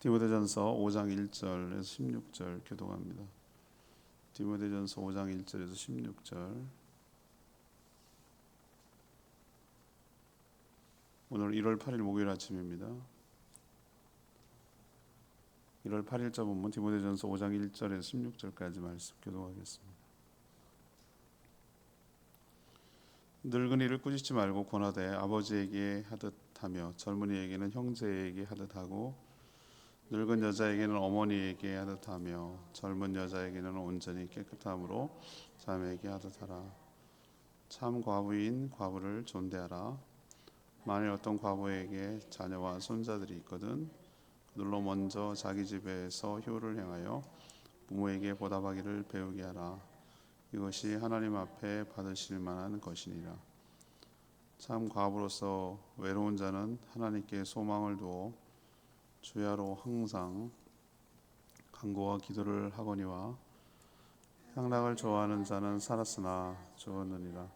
디모데전서 5장 1절에서 16절 교독합니다. 디모데전서 5장 1절에서 16절. 오늘 1월 8일 목요일 아침입니다. 1월 8일자 본문 디모데전서 5장 1절에서 16절까지 말씀 교독하겠습니다. 늙은이를 꾸짖지 말고 권하되 아버지에게 하듯 하며 젊은이에게는 형제에게 하듯 하고 늙은 여자에게는 어머니에게 하듯 하며 젊은 여자에게는 온전히 깨끗함으로 자매에게 하듯 하라. 참 과부인 과부를 존대하라. 만일 어떤 과부에게 자녀와 손자들이 있거든 그들로 먼저 자기 집에서 효를 행하여 부모에게 보답하기를 배우게 하라. 이것이 하나님 앞에 받으실 만한 것이니라. 참 과부로서 외로운 자는 하나님께 소망을 두어 주야로 항상 간구와 기도를 하거니와 향락을 좋아하는 자는 살았으나 죽었느니라.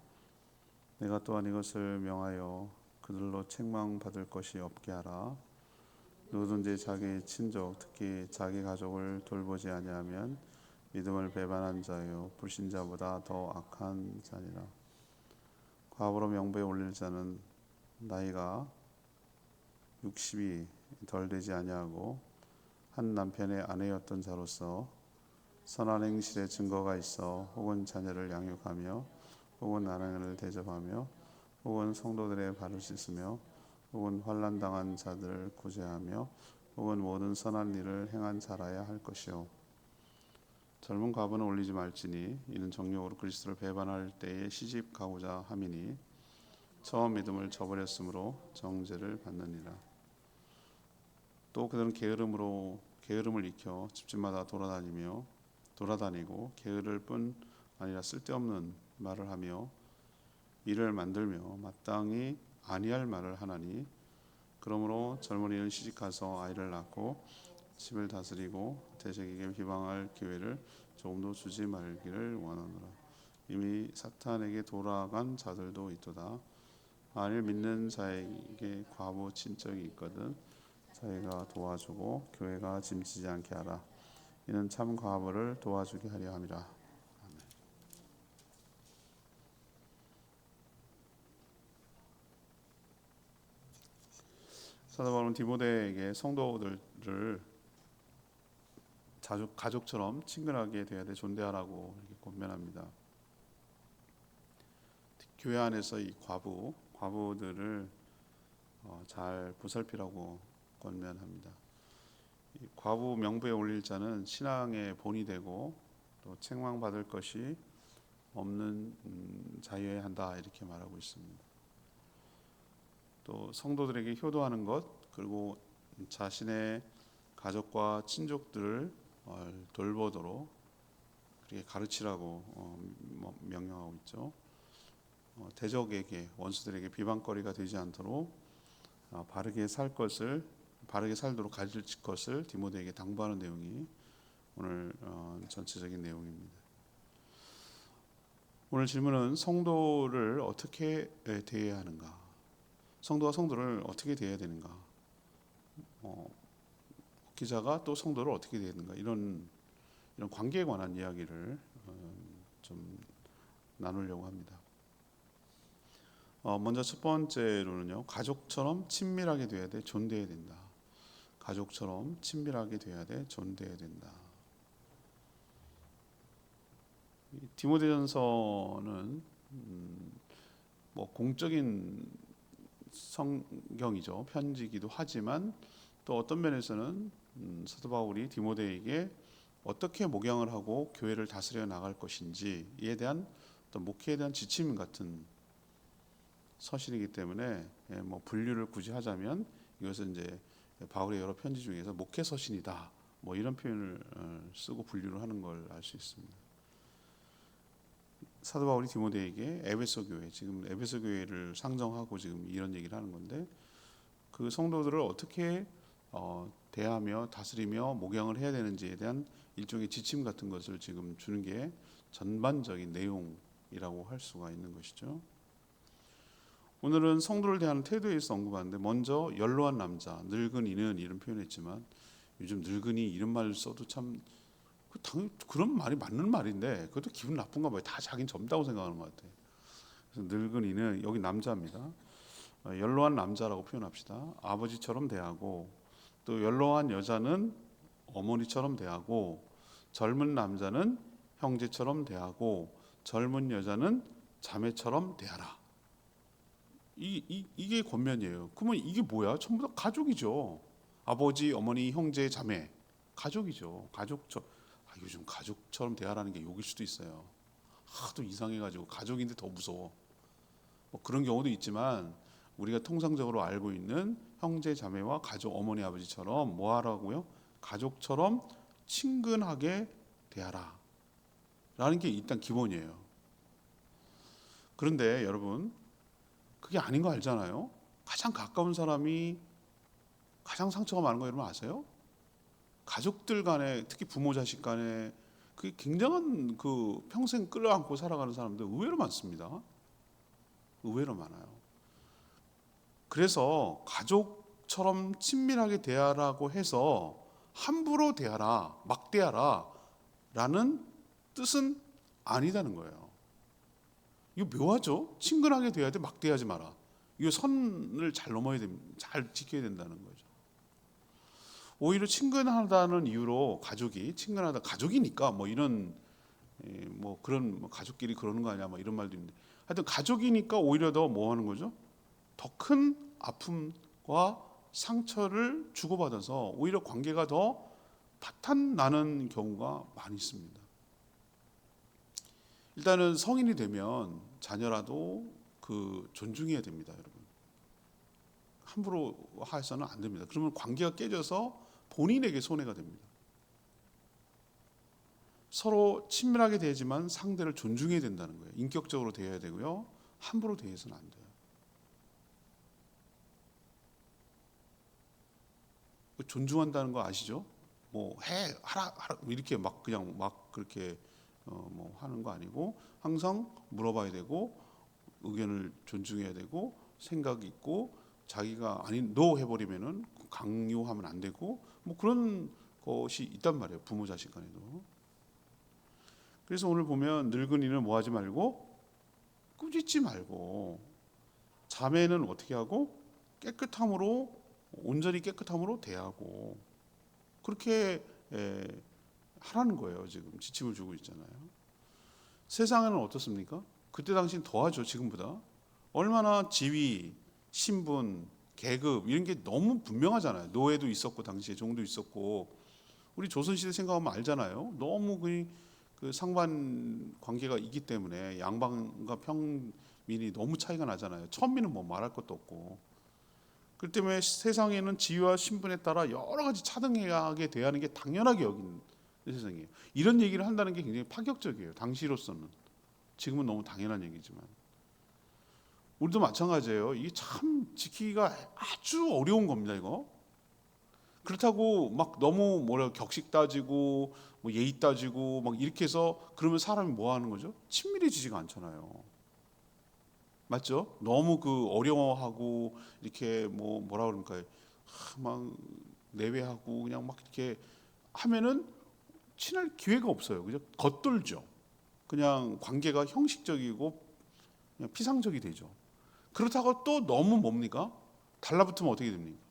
내가 또한 이것을 명하여 그들로 책망받을 것이 없게 하라. 누구든지 자기 친족 특히 자기 가족을 돌보지 아니하면 믿음을 배반한 자요 불신자보다 더 악한 자니라. 과부로 명부에 올릴 자는 나이가 60이 덜 되지 아니하고 한 남편의 아내였던 자로서 선한 행실의 증거가 있어 혹은 자녀를 양육하며 혹은 나라를 대접하며 혹은 성도들의 발을 씻으며 혹은 환난 당한 자들을 구제하며 혹은 모든 선한 일을 행한 자라야 할 것이요 젊은 과부는 올리지 말지니 이는 정욕으로 그리스도를 배반할 때에 시집 가고자 함이니 처음 믿음을 저버렸으므로 정죄를 받느니라. 또 그들은 게으름을 익혀 집집마다 돌아다니고 게으를 뿐 아니라 쓸데없는 말을 하며 일을 만들며 마땅히 아니할 말을 하나니 그러므로 젊은이는 시집가서 아이를 낳고 집을 다스리고 대적에게 비방할 기회를 조금도 주지 말기를 원하노라. 이미 사탄에게 돌아간 자들도 있도다. 만일 믿는 자에게 과부 친척이 있거든 자기가 도와주고 교회가 짐지지 않게 하라. 이는 참 과부를 도와주게 하려 함이라. 아멘. 사도 바울은 디모데에게 성도들을 가족처럼 친근하게 대해야 돼 존대하라고 이렇게 권면합니다. 교회 안에서 이 과부들을 잘 보살피라고 권면합니다. 이 과부 명부에 올릴 자는 신앙의 본이 되고 또 책망받을 것이 없는 자여야 한다 이렇게 말하고 있습니다. 또 성도들에게 효도하는 것 그리고 자신의 가족과 친족들을 돌보도록 그렇게 가르치라고 명령하고 있죠. 대적에게 원수들에게 비방거리가 되지 않도록 바르게 살도록 가르칠 것을 디모데에게 당부하는 내용이 오늘 전체적인 내용입니다. 오늘 질문은 성도를 어떻게 대해야 하는가? 성도와 성도를 어떻게 대해야 되는가? 기자가 또 성도를 어떻게 대해야 되는가? 이런 관계에 관한 이야기를 좀 나누려고 합니다. 먼저 첫 번째로는요, 가족처럼 친밀하게 돼야 돼, 존대해야 된다. 가족처럼 친밀하게 돼야 돼, 존대해야 된다. 디모데전서는 공적인 성경이죠, 편지기도 하지만 또 어떤 면에서는 사도 바울이 디모데에게 어떻게 목양을 하고 교회를 다스려 나갈 것인지에 대한 어떤 목회에 대한 지침 같은 서신이기 때문에 분류를 굳이 하자면 이것은 이제 바울의 여러 편지 중에서 목회 서신이다 이런 표현을 쓰고 분류를 하는 걸 알 수 있습니다. 사도 바울이 디모데에게 에베소 교회, 지금 에베소 교회를 상정하고 지금 이런 얘기를 하는 건데 그 성도들을 어떻게 대하며 다스리며 목양을 해야 되는지에 대한 일종의 지침 같은 것을 지금 주는 게 전반적인 내용이라고 할 수가 있는 것이죠. 오늘은 성도를 대하는 태도에 있어 언급하는데 먼저 연로한 남자, 늙은이는 이런 표현했지만 요즘 늙은이 이런 말 써도 참 그런 말이 맞는 말인데 그것도 기분 나쁜가 봐요. 다 자기는 젊다고 생각하는 것 같아요. 그래서 늙은이는 여기 남자입니다. 연로한 남자라고 표현합시다. 아버지처럼 대하고, 또 연로한 여자는 어머니처럼 대하고, 젊은 남자는 형제처럼 대하고, 젊은 여자는 자매처럼 대하라. 이게 권면이에요. 그러면 이게 뭐야? 전부 다 가족이죠. 아버지, 어머니, 형제, 자매, 가족이죠. 요즘 가족처럼 대하라는 게 욕일 수도 있어요. 하도 이상해가지고 가족인데 더 무서워. 뭐 그런 경우도 있지만 우리가 통상적으로 알고 있는 형제, 자매와 가족, 어머니, 아버지처럼 뭐 하라고요? 가족처럼 친근하게 대하라. 라는 게 일단 기본이에요. 그런데 여러분, 그게 아닌 거 알잖아요. 가장 가까운 사람이 가장 상처가 많은 거 여러분 아세요? 가족들 간에, 특히 부모 자식 간에 그게 굉장한 그 평생 끌어안고 살아가는 사람들 의외로 많습니다. 의외로 많아요. 그래서 가족처럼 친밀하게 대하라고 해서 함부로 대하라, 막 대하라 라는 뜻은 아니다는 거예요. 이거 묘하죠? 친근하게 대해야 돼, 막 대하지 마라. 이 선을 잘 넘어야 됩니다. 잘 지켜야 된다는 거죠. 오히려 친근하다는 이유로 가족이니까 뭐 이런 뭐 그런 뭐 가족끼리 그러는 거 아니야, 뭐 이런 말도 있는데, 하여튼 가족이니까 오히려 더 뭐 하는 거죠? 더 큰 아픔과 상처를 주고받아서 오히려 관계가 더 파탄 나는 경우가 많이 있습니다. 일단은 성인이 되면 자녀라도 그 존중해야 됩니다, 여러분. 함부로 해서는 안 됩니다. 그러면 관계가 깨져서 본인에게 손해가 됩니다. 서로 친밀하게 대하지만 상대를 존중해야 된다는 거예요. 인격적으로 대해야 되고요. 함부로 대해서는 안 돼요. 존중한다는 거 아시죠? 뭐 하라 이렇게 막 그냥 막 그렇게 뭐 하는 거 아니고 항상 물어봐야 되고 의견을 존중해야 되고 생각 있고 자기가 아닌 너 해버리면은 강요하면 안 되고 뭐 그런 것이 있단 말이에요. 부모 자식 간에도. 그래서 오늘 보면 늙은이는 뭐 하지 말고 꾸짖지 말고 자매는 어떻게 하고 깨끗함으로 온전히 깨끗함으로 대하고 그렇게 하라는 거예요. 지금 지침을 주고 있잖아요. 세상에는 어떻습니까? 그때 당시는 더하죠. 지금보다. 얼마나 지위, 신분, 계급 이런 게 너무 분명하잖아요. 노예도 있었고 당시에 종도 있었고 우리 조선시대 생각하면 알잖아요. 너무 그 상반 관계가 있기 때문에 양반과 평민이 너무 차이가 나잖아요. 천민은 뭐 말할 것도 없고. 그렇기 때문에 세상에는 지위와 신분에 따라 여러 가지 차등하게 대하는 게 당연하게 여기는 세상이에요. 이런 얘기를 한다는 게 굉장히 파격적이에요. 당시로서는. 지금은 너무 당연한 얘기지만. 우리도 마찬가지예요. 이게 참 지키기가 아주 어려운 겁니다, 이거. 그렇다고 막 너무 격식 따지고 뭐 예의 따지고 막 이렇게 해서 그러면 사람이 뭐 하는 거죠? 친밀해지지가 않잖아요. 맞죠? 너무 그 어려워하고 이렇게 뭐라 그럴까요? 막 내외하고 그냥 막 이렇게 하면은 친할 기회가 없어요. 그죠? 겉돌죠. 그냥 관계가 형식적이고 그냥 피상적이 되죠. 그렇다고 또 너무 뭡니까? 달라붙으면 어떻게 됩니까?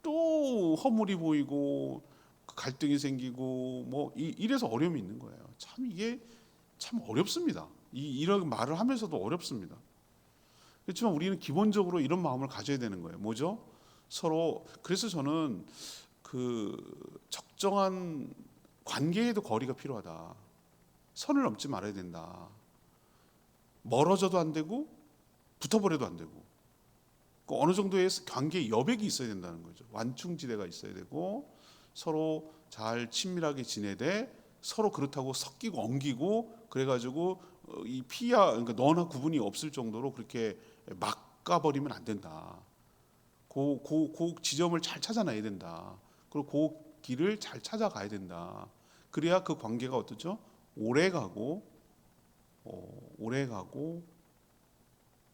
또 허물이 보이고 갈등이 생기고 뭐 이래서 어려움이 있는 거예요. 참 이게 참 어렵습니다. 이런 말을 하면서도 어렵습니다. 그렇지만 우리는 기본적으로 이런 마음을 가져야 되는 거예요. 뭐죠? 서로. 그래서 저는 그 적정한 관계에도 거리가 필요하다. 선을 넘지 말아야 된다. 멀어져도 안 되고 붙어버려도 안 되고 어느 정도의 관계 여백이 있어야 된다는 거죠. 완충지대가 있어야 되고 서로 잘 친밀하게 지내되 서로 그렇다고 섞이고 엉기고 그래가지고 이 그러니까 너나 구분이 없을 정도로 그렇게 막가버리면 안 된다. 그 지점을 잘 찾아놔야 된다. 그리고 그 길을 잘 찾아가야 된다. 그래야 그 관계가 어떻죠? 오래가고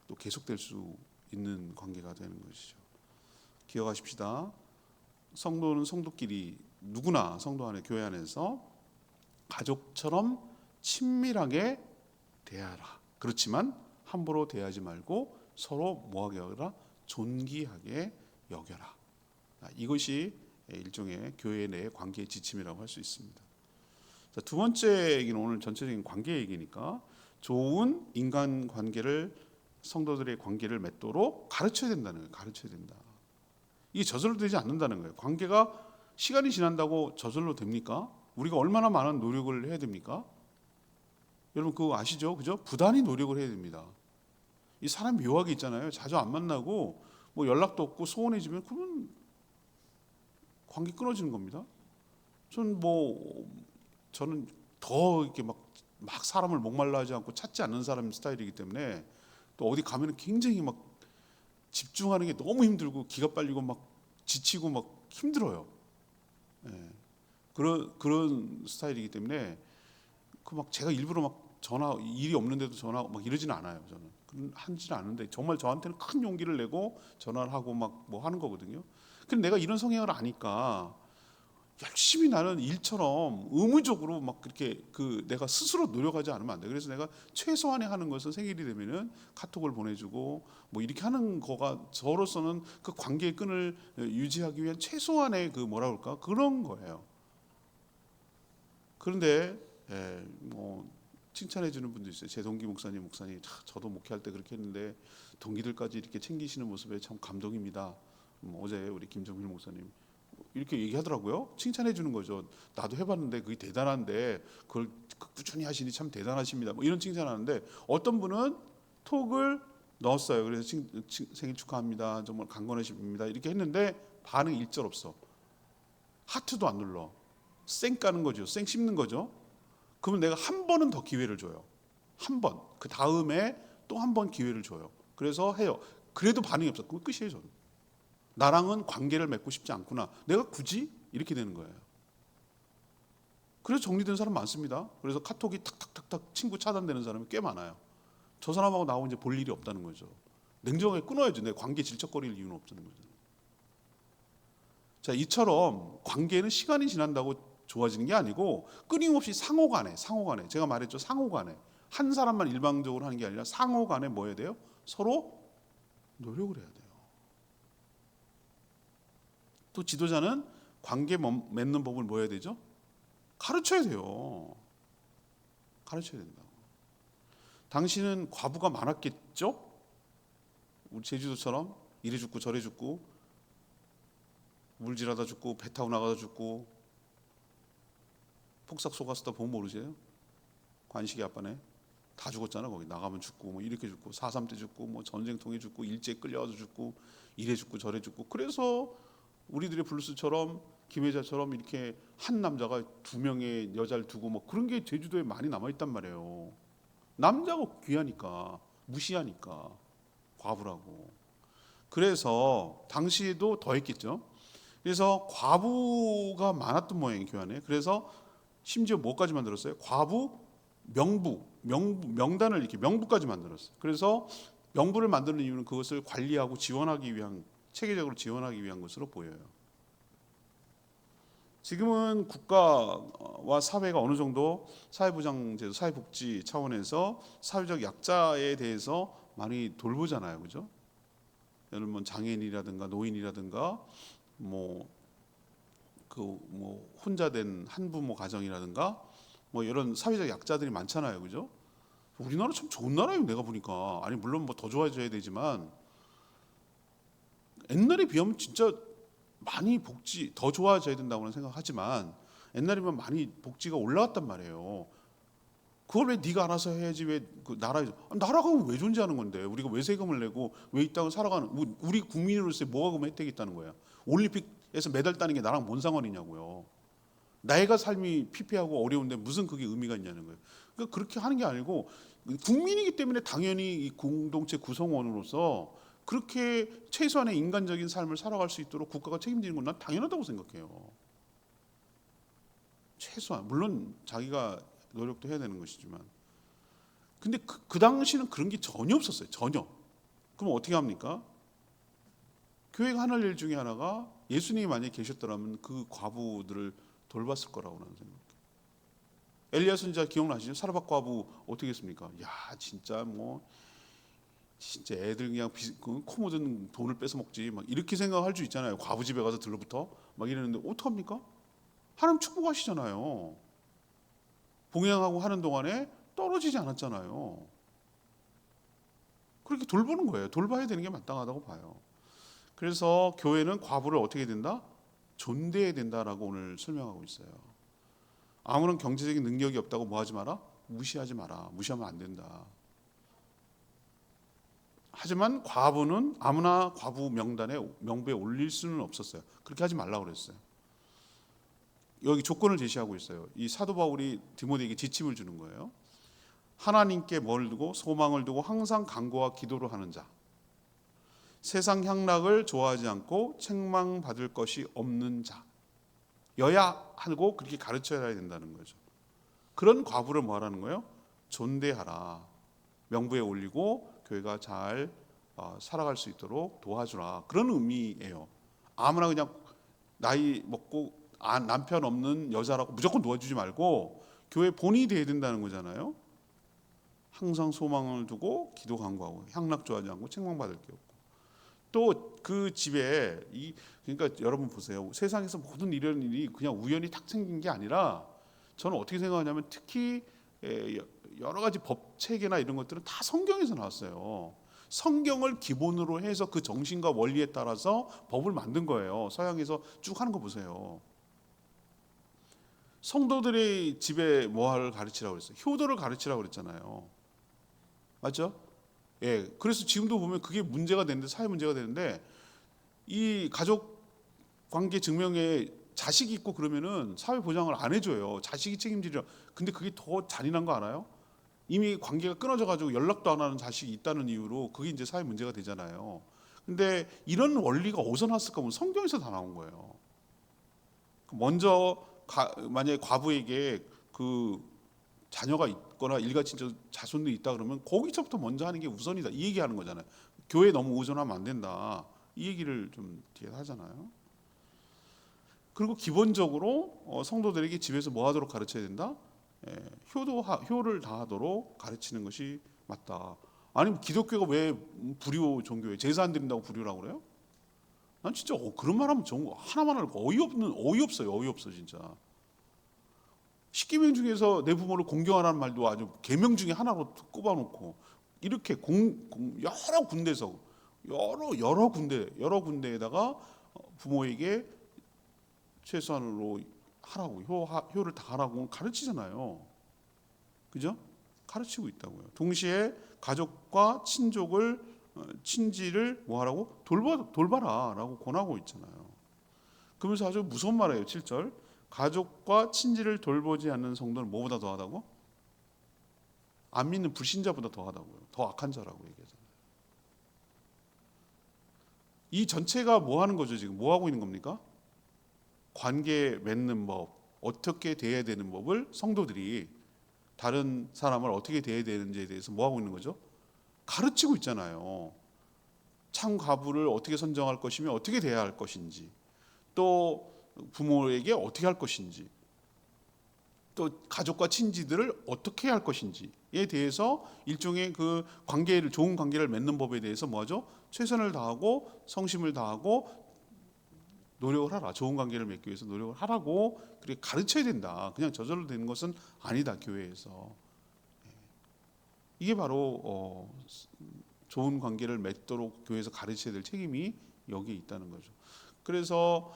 또 계속될 수 있는 관계가 되는 것이죠. 기억하십시다. 성도는 성도끼리 누구나 성도 안에 교회 안에서 가족처럼 친밀하게 대하라. 그렇지만 함부로 대하지 말고 서로 뭐하게 여겨라? 존귀하게 여겨라. 이것이 일종의 교회 내의 관계의 지침이라고 할 수 있습니다. 자, 두 번째 얘기는 오늘 전체적인 관계 얘기니까 좋은 인간 관계를 성도들의 관계를 맺도록 가르쳐야 된다는 거예요. 가르쳐야 된다. 이게 저절로 되지 않는다는 거예요. 관계가 시간이 지난다고 저절로 됩니까? 우리가 얼마나 많은 노력을 해야 됩니까? 여러분 그거 아시죠? 그죠? 부단히 노력을 해야 됩니다. 이 사람 묘하게 있잖아요. 자주 안 만나고 뭐 연락도 없고 소원해지면 그러면 관계 끊어지는 겁니다. 저는 더 이렇게 막 사람을 목말라 하지 않고 찾지 않는 사람 스타일이기 때문에 또 어디 가면은 굉장히 막 집중하는 게 너무 힘들고 기가 빨리고 막 지치고 막 힘들어요. 예. 그런 스타일이기 때문에 그 막 제가 일부러 막 전화 일이 없는데도 전화 막 이러지는 않아요. 저는 하지는 않는데 정말 저한테는 큰 용기를 내고 전화를 하고 막 뭐 하는 거거든요. 근데 내가 이런 성향을 아니까 열심히 나는 일처럼 의무적으로 막 그렇게 내가 스스로 노력하지 않으면 안 돼. 그래서 내가 최소한의 하는 것은 생일이 되면은 카톡을 보내주고 뭐 이렇게 하는 거가 저로서는 그 관계의 끈을 유지하기 위한 최소한의 뭐라 그럴까 그런 거예요. 그런데 뭐 칭찬해 주는 분도 있어요. 제 동기 목사님 저도 목회할 때 그렇게 했는데 동기들까지 이렇게 챙기시는 모습에 참 감동입니다. 어제 우리 김정필 목사님 이렇게 얘기하더라고요. 칭찬해 주는 거죠. 나도 해봤는데 그게 대단한데 그걸 꾸준히 하시니 참 대단하십니다. 뭐 이런 칭찬하는데 어떤 분은 톡을 넣었어요. 그래서 생일 축하합니다. 정말 강건하십니다. 이렇게 했는데 반응 일절 없어. 하트도 안 눌러. 쌩 까는 거죠. 쌩 씹는 거죠. 그러면 내가 한 번은 더 기회를 줘요. 한 번. 그 다음에 또 한 번 기회를 줘요. 그래서 해요. 그래도 반응이 없어. 그건 끝이에요. 저는. 나랑은 관계를 맺고 싶지 않구나. 내가 굳이 이렇게 되는 거예요. 그래서 정리된 사람 많습니다. 그래서 카톡이 탁탁탁탁 친구 차단되는 사람이 꽤 많아요. 저 사람하고 나하고 이제 볼 일이 없다는 거죠. 냉정하게 끊어야죠. 내 관계 질척거릴 이유는 없다는 거죠. 자, 이처럼 관계는 시간이 지난다고 좋아지는 게 아니고 끊임없이 상호간에 제가 말했죠. 상호간에 한 사람만 일방적으로 하는 게 아니라 상호간에 뭐 해야 돼요? 서로 노력을 해야 돼요. 또 지도자는 관계 맺는 법을 뭐 해야 되죠? 가르쳐야 돼요. 가르쳐야 된다고. 당신은 과부가 많았겠죠? 우리 제주도처럼 이래 죽고 저래 죽고 물질하다 죽고 배 타고 나가다 죽고 폭삭 속았다 보면 모르세요? 관식이 아빠네 다 죽었잖아. 거기 나가면 죽고 뭐 이렇게 죽고 4.3 때 죽고 뭐 전쟁통에 죽고 일제에 끌려가서 죽고 이래 죽고 저래 죽고. 그래서 우리들의 블루스처럼 김혜자처럼 이렇게 한 남자가 두 명의 여자를 두고 뭐 그런 게 제주도에 많이 남아있단 말이에요. 남자가 귀하니까 무시하니까 과부라고. 그래서 당시에도 더 했겠죠. 그래서 과부가 많았던 모양이에요. 교회 안에. 그래서 심지어 뭐까지 만들었어요? 과부 명단을 이렇게 명부까지 만들었어요. 그래서 명부를 만드는 이유는 그것을 관리하고 지원하기 위한, 체계적으로 지원하기 위한 것으로 보여요. 지금은 국가와 사회가 어느 정도 사회보장제도, 사회복지 차원에서 사회적 약자에 대해서 많이 돌보잖아요, 그죠? 예를 들면 장애인이라든가 노인이라든가 혼자 된 한부모 가정이라든가 뭐 이런 사회적 약자들이 많잖아요, 그죠? 우리나라 참 좋은 나라예요, 내가 보니까. 아니 물론 뭐 더 좋아져야 되지만 옛날에 비하면 진짜 많이 복지 더 좋아져야 된다고는 생각하지만 옛날이면 많이 복지가 올라왔단 말이에요. 그걸 왜 네가 알아서 해야지 왜 그 나라가 왜 존재하는 건데 우리가 왜 세금을 내고 왜 이 땅을 살아가는 우리 국민으로서 뭐가 그럼 혜택이 있다는 거야. 올림픽에서 메달 따는 게 나랑 뭔 상관이냐고요. 나이가 삶이 피폐하고 어려운데 무슨 그게 의미가 있냐는 거예요. 그러니까 그렇게 하는 게 아니고 국민이기 때문에 당연히 이 공동체 구성원으로서 그렇게 최소한의 인간적인 삶을 살아갈 수 있도록 국가가 책임지는 건 난 당연하다고 생각해요. 최소한 물론 자기가 노력도 해야 되는 것이지만 근데 그 당시는 그런 게 전혀 없었어요. 전혀. 그럼 어떻게 합니까? 교회가 하는 일 중에 하나가 예수님이 만약에 계셨더라면 그 과부들을 돌봤을 거라고 나는 생각해요. 엘리야 선지자 기억나시죠? 사르밧 과부 어떻게 했습니까? 야 진짜 뭐 진짜 애들 그냥 코 묻은 돈을 뺏어 먹지 막 이렇게 생각할 수 있잖아요. 과부 집에 가서 들러붙어 막 이러는데 어떡합니까? 하나님 축복하시잖아요. 봉양하고 하는 동안에 떨어지지 않았잖아요. 그렇게 돌보는 거예요. 돌봐야 되는 게 마땅하다고 봐요. 그래서 교회는 과부를 어떻게 해야 된다? 존대해야 된다라고 오늘 설명하고 있어요. 아무런 경제적인 능력이 없다고 뭐 하지 마라? 무시하지 마라. 무시하면 안 된다. 하지만 과부는 아무나 과부 명부에 올릴 수는 없었어요. 그렇게 하지 말라고 그랬어요. 여기 조건을 제시하고 있어요. 이 사도 바울이 디모데에게 지침을 주는 거예요. 하나님께 뭘 두고 소망을 두고 항상 간구와 기도를 하는 자, 세상 향락을 좋아하지 않고 책망받을 것이 없는 자 여야 하고 그렇게 가르쳐야 된다는 거죠. 그런 과부를 뭐 하라는 거예요? 존대하라. 명부에 올리고 교회가 잘 살아갈 수 있도록 도와주라. 그런 의미예요. 아무나 그냥 나이 먹고 남편 없는 여자라고 무조건 도와주지 말고 교회 본이 돼야 된다는 거잖아요. 항상 소망을 두고 기도 간구하고 향락 좋아하지 않고 책망받을 게 없고 또 그 집에 그러니까 여러분 보세요. 세상에서 모든 이런 일이 그냥 우연히 탁 생긴 게 아니라 저는 어떻게 생각하냐면 특히 여러 가지 법 체계나 이런 것들은 다 성경에서 나왔어요. 성경을 기본으로 해서 그 정신과 원리에 따라서 법을 만든 거예요. 서양에서 쭉 하는 거 보세요. 성도들의 집에 뭐를 가르치라고 그랬어요? 효도를 가르치라고 그랬잖아요. 맞죠? 예. 그래서 지금도 보면 그게 문제가 되는데 사회 문제가 되는데 이 가족 관계 증명에 자식이 있고 그러면은 사회 보장을 안 해줘요. 자식이 책임지려. 근데 그게 더 잔인한 거 알아요? 이미 관계가 끊어져 가지고 연락도 안 하는 자식이 있다는 이유로 그게 이제 사회 문제가 되잖아요. 근데 이런 원리가 어디서 났을까 보면 성경에서 다 나온 거예요. 먼저 만약에 과부에게 그 자녀가 있거나 일가친척 자손들이 있다 그러면 거기서부터 먼저 하는 게 우선이다. 이 얘기하는 거잖아요. 교회에 너무 의존하면 안 된다. 이 얘기를 좀 뒤에 하잖아요. 그리고 기본적으로 성도들에게 집에서 뭐 하도록 가르쳐야 된다? 효를 다하도록 가르치는 것이 맞다. 아니 기독교가 왜 불효 종교예요? 제사 안 드린다고 불효라고 그래요? 난 진짜 그런 말하면 하나만 알고 어이없어 진짜. 십계명 중에서 내 부모를 공경하라는 말도 아주 계명 중에 하나로 꼽아놓고 이렇게 여러 군데서 여러 군데에다가 부모에게 최소한으로 하라고 효를 다하라고 가르치잖아요. 그죠? 가르치고 있다고요. 동시에 가족과 친지를 뭐 하라고 돌봐라라고 권하고 있잖아요. 그러면서 아주 무서운 말이에요. 7절 가족과 친지를 돌보지 않는 성도는 뭐보다 더하다고? 안 믿는 불신자보다 더하다고요. 더 악한 자라고 얘기하잖아요. 이 전체가 뭐 하는 거죠? 지금 뭐 하고 있는 겁니까? 관계 맺는 법, 어떻게 대해야 되는 법을 성도들이 다른 사람을 어떻게 대해야 되는지에 대해서 뭐 하고 있는 거죠? 가르치고 있잖아요. 참 과부를 어떻게 선정할 것이며 어떻게 대해야 할 것인지, 또 부모에게 어떻게 할 것인지, 또 가족과 친지들을 어떻게 할 것인지에 대해서 일종의 그 좋은 관계를 맺는 법에 대해서 뭐하죠? 최선을 다하고 성심을 다하고 노력을 하라. 좋은 관계를 맺기 위해서 노력을 하라고 그렇게 가르쳐야 된다. 그냥 저절로 되는 것은 아니다. 교회에서. 이게 바로 좋은 관계를 맺도록 교회에서 가르쳐야 될 책임이 여기에 있다는 거죠. 그래서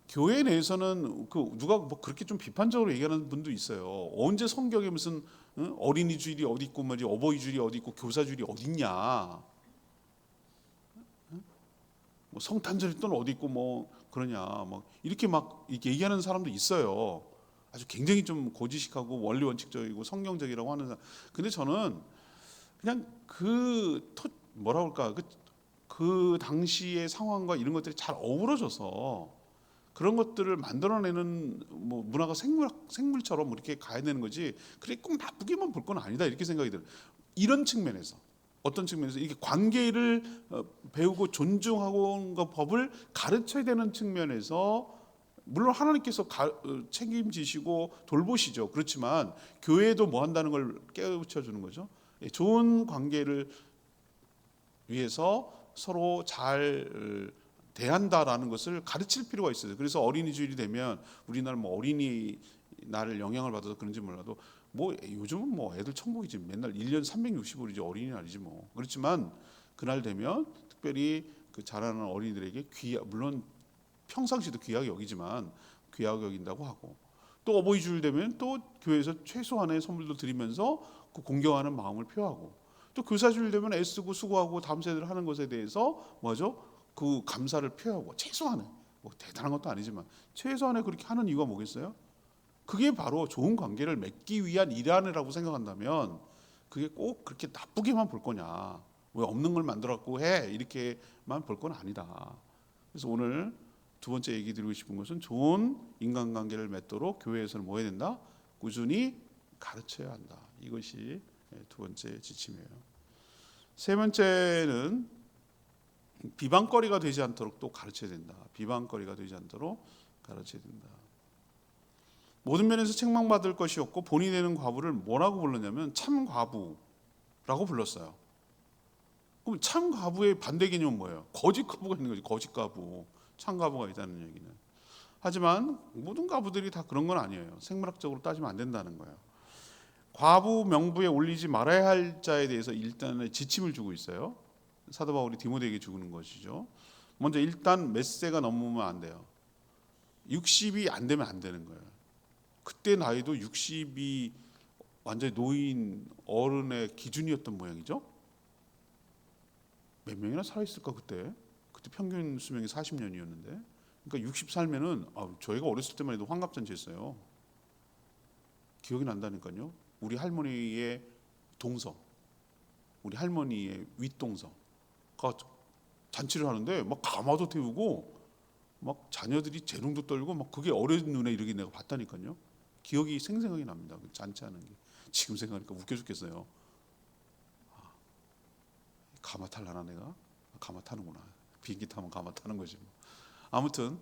교회 내에서는 누가 뭐 그렇게 좀 비판적으로 얘기하는 분도 있어요. 언제 성경에 무슨 어린이 주일이 어디 있고 말이지 어버이 주일이 어디 있고 교사 주일이 어디 있냐? 뭐 성탄절이 또 어디 있고 뭐 그러냐? 뭐 이렇게 막 이렇게 얘기하는 사람도 있어요. 아주 굉장히 좀 고지식하고 원리 원칙적이고 성경적이라고 하는 사람. 근데 저는 그냥 뭐라 그럴까 그 당시의 상황과 이런 것들이 잘 어우러져서 그런 것들을 만들어내는 뭐 문화가 생물처럼 이렇게 가야 되는 거지. 그래 꼭 나쁘게만 볼 건 아니다 이렇게 생각이 들어요. 이런 측면에서 어떤 측면에서 이게 관계를 배우고 존중하고 그 법을 가르쳐야 되는 측면에서 물론 하나님께서 책임지시고 돌보시죠. 그렇지만 교회도 뭐 한다는 걸 깨우쳐 주는 거죠. 좋은 관계를 위해서 서로 잘 대한다라는 것을 가르칠 필요가 있어요. 그래서 어린이주일이 되면 우리나라 뭐 어린이 날을 영향을 받아서 그런지 몰라도 뭐 요즘은 뭐 애들 천국이지, 맨날 1년 365일이지 어린이날이지 뭐. 그렇지만 그날 되면 특별히 그 자라는 어린이들에게 물론 평상시도 귀하게 여기지만 귀하게 여긴다고 하고, 또 어버이주일 되면 또 교회에서 최소한의 선물도 드리면서 그 공경하는 마음을 표하고, 또 교사주일 되면 애쓰고 수고하고 다음 세대를 하는 것에 대해서 뭐죠? 그 감사를 표하고, 최소한의, 뭐 대단한 것도 아니지만 최소한의 그렇게 하는 이유가 뭐겠어요? 그게 바로 좋은 관계를 맺기 위한 일환이라고 생각한다면 그게 꼭 그렇게 나쁘게만 볼 거냐, 왜 없는 걸 만들었고 해, 이렇게만 볼 건 아니다. 그래서 오늘 두 번째 얘기 드리고 싶은 것은 좋은 인간관계를 맺도록 교회에서는 뭐 해야 된다? 꾸준히 가르쳐야 한다. 이것이 두 번째 지침이에요. 세 번째는 비방거리가 되지 않도록 또 가르쳐야 된다. 비방거리가 되지 않도록 가르쳐야 된다. 모든 면에서 책망받을 것이 없고 본이 되는 과부를 뭐라고 불렀냐면 참 과부라고 불렀어요. 그럼 참 과부의 반대 개념은 뭐예요? 거짓 과부가 있는 거지. 거짓 과부, 참 과부가 있다는 얘기는. 하지만 모든 과부들이 다 그런 건 아니에요. 생물학적으로 따지면 안 된다는 거예요. 과부 명부에 올리지 말아야 할 자에 대해서 일단은 지침을 주고 있어요. 사도 바울이 디모데에게 주는 것이죠. 먼저 일단 몇 세가 넘으면 안 돼요. 60이 안 되면 안 되는 거예요. 그때 나이도 60이 완전히 노인 어른의 기준이었던 모양이죠. 몇 명이나 살아있을까 그때? 그때 평균 수명이 40년이었는데, 그러니까 60 살면은 저희가 어렸을 때만 해도 환갑잔치 했어요. 기억이 난다니까요. 우리 할머니의 동서, 우리 할머니의 윗동서가 잔치를 하는데 막 가마도 태우고 막 자녀들이 재롱도 떨고 막 그게 어린 눈에 이렇게 내가 봤다니까요. 기억이 생생하게 납니다. 그 잔치하는 게 지금 생각하니까 웃겨 죽겠어요. 가마 탈라나 내가? 가마 타는구나. 비행기 타면 가마 타는 거지 뭐. 아무튼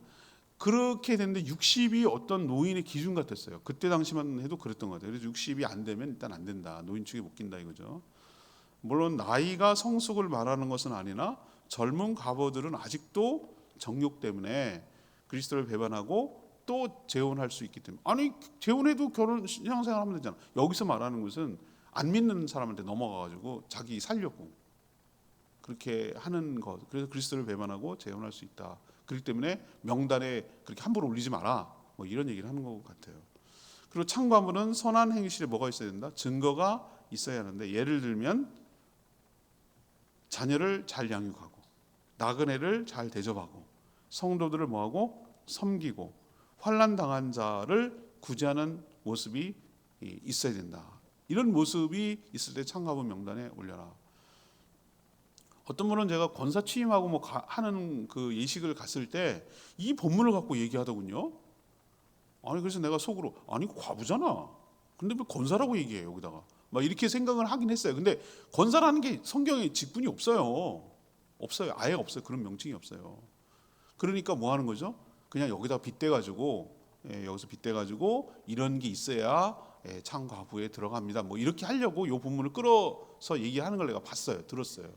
그렇게 됐는데 60이 어떤 노인의 기준 같았어요. 그때 당시만 해도 그랬던 것 같아요. 그래서 60이 안 되면 일단 안 된다. 노인축에 못 낀다 이거죠. 물론 나이가 성숙을 말하는 것은 아니나 젊은 과부들은 아직도 정욕 때문에 그리스도를 배반하고 또 재혼할 수 있기 때문에, 아니 재혼해도 결혼 신앙생활하면 되잖아. 여기서 말하는 것은 안 믿는 사람한테 넘어가가지고 자기 살려고 그렇게 하는 것. 그래서 그리스도를 배반하고 재혼할 수 있다. 그렇기 때문에 명단에 그렇게 함부로 올리지 마라. 뭐 이런 얘기를 하는 것 같아요. 그리고 참과부는 선한 행실에 뭐가 있어야 된다? 증거가 있어야 하는데, 예를 들면 자녀를 잘 양육하고 나그네를 잘 대접하고 성도들을 뭐하고 섬기고 환난 당한 자를 구제하는 모습이 있어야 된다. 이런 모습이 있을 때 참과부 명단에 올려라. 어떤 분은 제가 권사 취임하고 뭐 하는 그 예식을 갔을 때 이 본문을 갖고 얘기하더군요. 아니 그래서 내가 속으로 아니 과부잖아. 근데 왜 권사라고 얘기해 여기다가? 막 이렇게 생각을 하긴 했어요. 근데 권사라는 게 성경에 직분이 없어요. 없어요. 아예 없어요. 그런 명칭이 없어요. 그러니까 뭐 하는 거죠? 그냥 여기다 빗대가지고 여기서 빗대가지고 이런 게 있어야 참 과부에 들어갑니다. 뭐 이렇게 하려고 이 본문을 끌어서 얘기하는 걸 내가 봤어요. 들었어요.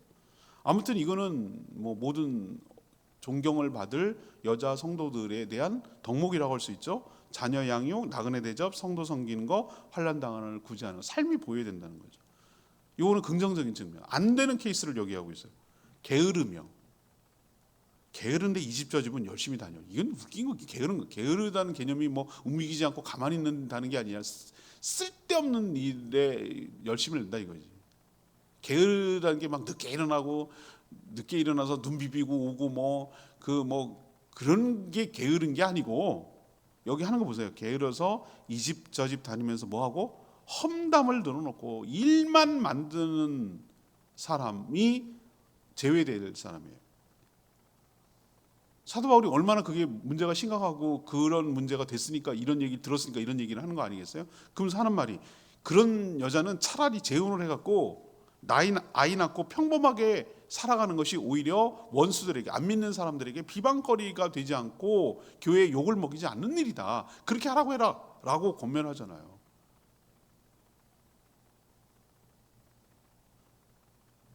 아무튼 이거는 뭐 모든 존경을 받을 여자 성도들에 대한 덕목이라고 할 수 있죠. 자녀 양육, 나그네 대접, 성도 섬기는 거, 환난 당하는 구제하는 삶이 보여야 된다는 거죠. 이거는 긍정적인 측면. 안 되는 케이스를 얘기하고 있어요. 게으르며. 게으른데 이 집 저 집은 열심히 다녀. 이건 웃긴 거. 게으르다는 개념이 뭐 움직이지 않고 가만히 있는다는 게 아니라 쓸데없는 일에 열심히 낸다 이거지. 게으르다는 게 막 늦게 일어나고 늦게 일어나서 눈 비비고 오고 그런 게 게으른 게 아니고, 여기 하는 거 보세요. 게으러서 이 집 저 집 다니면서 뭐하고 험담을 늘어놓고 일만 만드는 사람이 제외될 사람이에요. 사도 바울이 얼마나 그게 문제가 심각하고 그런 문제가 됐으니까 이런 얘기 들었으니까 이런 얘기를 하는 거 아니겠어요? 그러면서 하는 말이, 그런 여자는 차라리 재혼을 해갖고 아이 낳고 평범하게 살아가는 것이 오히려 원수들에게, 안 믿는 사람들에게 비방거리가 되지 않고 교회에 욕을 먹이지 않는 일이다. 그렇게 하라고 해라 라고 권면하잖아요.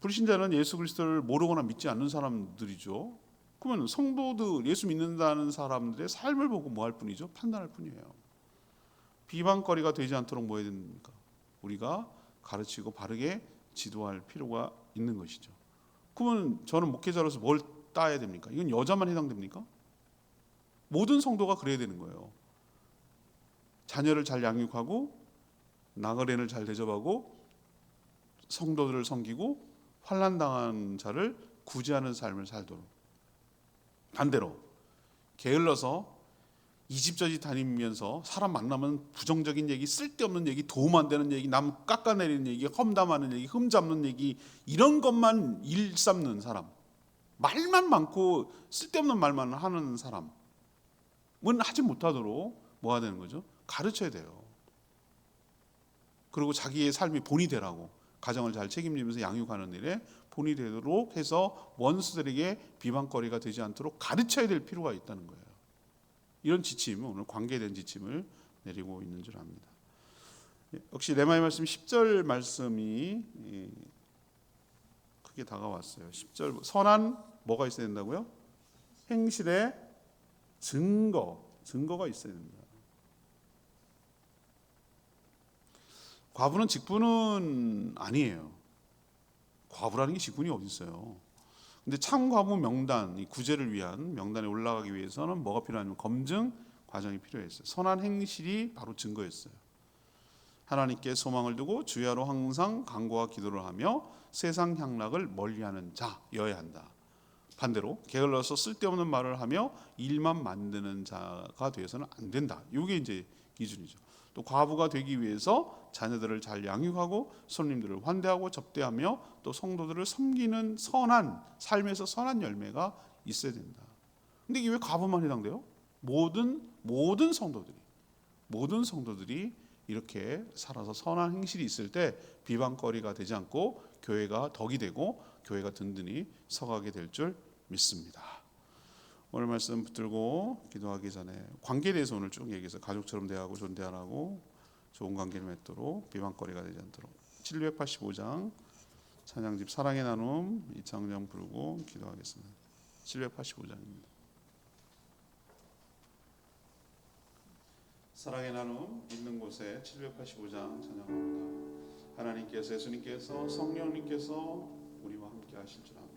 불신자는 예수 그리스도를 모르거나 믿지 않는 사람들이죠. 그러면 성도들, 예수 믿는다는 사람들의 삶을 보고 뭐 할 뿐이죠? 판단할 뿐이에요. 비방거리가 되지 않도록 뭐 해야 됩니까? 우리가 가르치고 바르게 지도할 필요가 있는 것이죠. 그러면 저는 목회자로서 뭘 따야 됩니까? 이건 여자만 해당됩니까? 모든 성도가 그래야 되는 거예요. 자녀를 잘 양육하고 나그네를 잘 대접하고 성도들을 섬기고 환난당한 자를 구제하는 삶을 살도록. 반대로 게을러서 이집저집 다니면서 사람 만나면 부정적인 얘기, 쓸데없는 얘기, 도움 안 되는 얘기, 남 깎아내리는 얘기, 험담하는 얘기, 흠잡는 얘기, 이런 것만 일삼는 사람, 말만 많고 쓸데없는 말만 하는 사람은 하지 못하도록 뭐 해야 되는 거죠? 가르쳐야 돼요. 그리고 자기의 삶이 본이 되라고, 가정을 잘 책임지면서 양육하는 일에 본이 되도록 해서 원수들에게 비방거리가 되지 않도록 가르쳐야 될 필요가 있다는 거예요. 이런 지침, 오늘 관계된 지침을 내리고 있는 줄 압니다. 역시 레마의 말씀 10절 말씀이 크게 다가왔어요. 10절, 선한 뭐가 있어야 된다고요? 행실의 증거가 있어야 됩니다. 과부는 직분은 아니에요. 과부라는 게 직분이 어디 있어요? 근데 참과부 명단, 이 구제를 위한 명단에 올라가기 위해서는 뭐가 필요하냐면 검증 과정이 필요했어요. 선한 행실이 바로 증거였어요. 하나님께 소망을 두고 주야로 항상 간구와 기도를 하며 세상 향락을 멀리하는 자여야 한다. 반대로 게을러서 쓸데없는 말을 하며 일만 만드는 자가 되어서는 안 된다. 이게 이제 기준이죠. 또 과부가 되기 위해서 자녀들을 잘 양육하고 손님들을 환대하고 접대하며 또 성도들을 섬기는 선한 삶에서 선한 열매가 있어야 된다. 근데 이게 왜 과부만 해당돼요? 모든 성도들이 이렇게 살아서 선한 행실이 있을 때 비방거리가 되지 않고 교회가 덕이 되고 교회가 든든히 서가게 될 줄 믿습니다. 오늘 말씀 붙들고 기도하기 전에 관계에 대해서 오늘 쭉 얘기해서 가족처럼 대하고 존대하라고, 좋은 관계를 맺도록, 비방거리가 되지 않도록 785장 찬양집 사랑의 나눔 이창정 부르고 기도하겠습니다. 785장입니다. 사랑의 나눔 있는 곳에 785장 찬양합니다. 하나님께서, 예수님께서, 성령님께서 우리와 함께 하실 줄 압니다.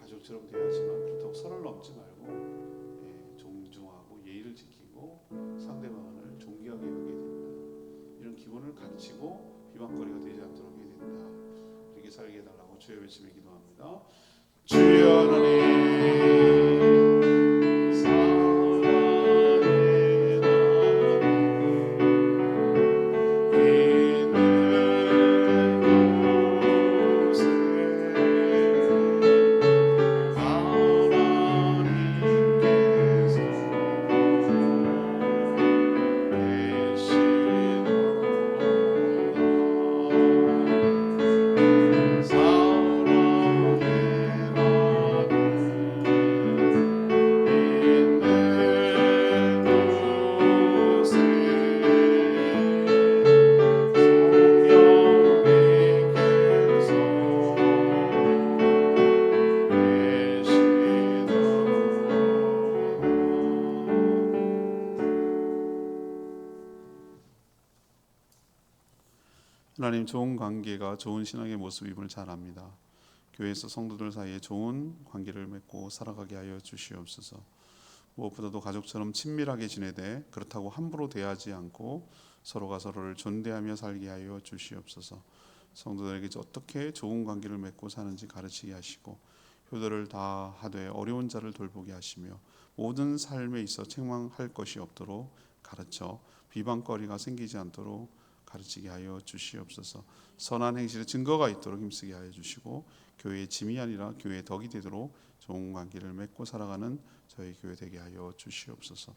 가족처럼 대하지만 그렇다고 선을 넘지 말고 존중하고 예의를 지키고 상대방을 존귀하게 여겨야 된다. 이런 기본을 가르치고 비방거리가 되지 않도록 해야 된다. 이렇게 살게 해달라고 주여 외치며 기도합니다. 주여 하나님 사랑의 나님 하나님 좋은 관계가 좋은 신앙의 모습임을 잘 압니다. 교회에서 성도들 사이에 좋은 관계를 맺고 살아가게 하여 주시옵소서. 무엇보다도 가족처럼 친밀하게 지내되 그렇다고 함부로 대하지 않고 서로가 서로를 존대하며 살게 하여 주시옵소서. 성도들에게 어떻게 좋은 관계를 맺고 사는지 가르치게 하시고 효도를 다하되 어려운 자를 돌보게 하시며 모든 삶에 있어 책망할 것이 없도록 가르쳐 비방거리가 생기지 않도록 가르치게 하여 주시옵소서. 선한 행실의 증거가 있도록 힘쓰게 하여 주시고 교회의 짐이 아니라 교회의 덕이 되도록 좋은 관계를 맺고 살아가는 저희 교회 되게 하여 주시옵소서.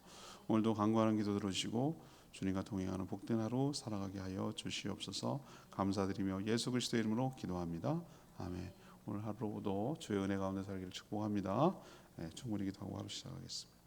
오늘도 간구하는 기도 들어주시고 주님과 동행하는 복된 하루 살아가게 하여 주시옵소서. 감사드리며 예수 그리스도의 이름으로 기도합니다. 아멘. 오늘 하루도 주의 은혜 가운데 살기를 축복합니다. 네, 충분히 기도하고 하루 시작하겠습니다.